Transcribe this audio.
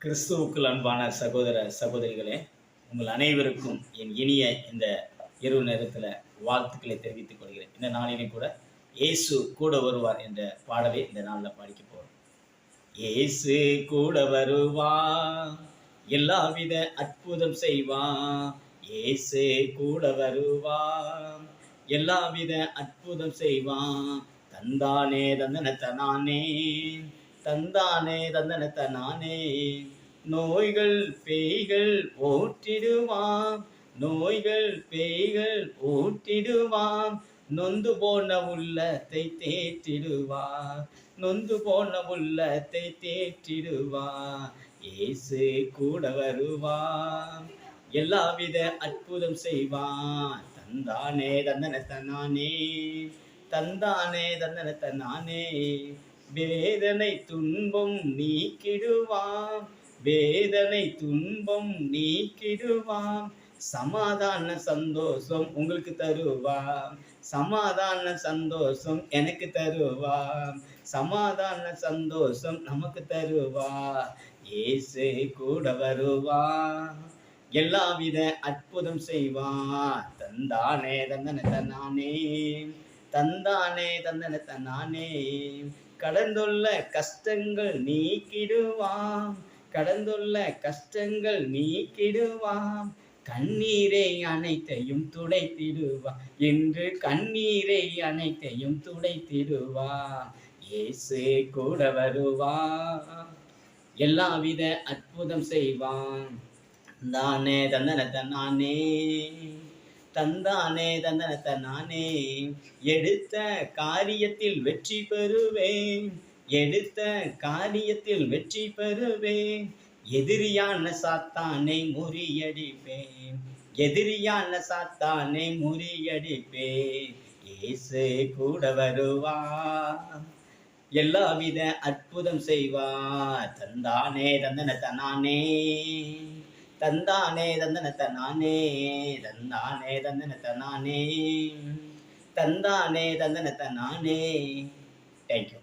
கிறிஸ்துவுக்குள் அன்பான சகோதர சகோதரிகளே, உங்கள் அனைவருக்கும் என் இனிய இந்த இரவு நேரத்தில் வாழ்த்துக்களை தெரிவித்துக் கொள்கிறேன். இந்த நாளிலே கூட இயேசு கூட வருவார் என்ற பாடலை இந்த நாளில் பாடிக்க போகிறோம். இயேசு கூட வருவார், எல்லாவித அற்புதம் செய்வார். இயேசு கூட வருவார், எல்லாவித அற்புதம் செய்வான். தந்தானே தந்தனத்தனானே, தந்தானே தந்தனத்தனானே. நோய்கள் பேய்கள் ஓட்டிடுவான், நோய்கள் பேய்கள் ஓட்டிடுவான். நொந்து போன உள்ளத்தை தேற்றிடுவான், நொந்து போன உள்ளத்தை தேற்றிடுவான். இயேசு கூட வருவான், எல்லாவித அற்புதம் செய்வான். தந்தானே தந்தனத்தனானே, தந்தானே தந்தனத்தனானே. வேதனை துன்பம் நீக்கிடுவான், வேதனை துன்பம் நீக்கிடுவான். சமாதான சந்தோஷம் உங்களுக்கு தருவான், சமாதான சந்தோஷம் எனக்கு தருவான், சமாதான சந்தோஷம் நமக்கு தருவான். இயேசு கூட வருவான், எல்லாவித அற்புதம் செய்வான். தந்தானே தந்தனத்தனானே, தந்தானே தந்தனத்தனானே. கடந்துள்ள கஷ்டங்கள் நீக்கிடுவான், கடந்துள்ள கஷ்டங்கள் நீக்கிடுவான். கண்ணீரை அனைத்தையும் துடைத்திடுவான், என்று கண்ணீரை அனைத்தையும் துடைத்திடுவான். இயேசு கூட வருவான், எல்லாவித அற்புதம் செய்வான். தானே தந்தனத்தனானே, தந்தானே தந்தனத்தனானே. எடுத்த காரியத்தில் வெற்றி பெறுவேன், எடுத்த காரியத்தில் வெற்றி பெறுவேன். எதிரியான சாத்தானை முறியடிப்பேன், எதிரியான சாத்தானை முறியடிப்பேன். இயேசு கூட வருவான், எல்லாவித அற்புதம் செய்வார். தந்தானே தந்தனத்தனானே, தந்தானே தந்தனத்தனானே, தந்தானே தந்தனத்தனானே, தந்தானே தந்தனத்தனானே. தேங்க்யூ.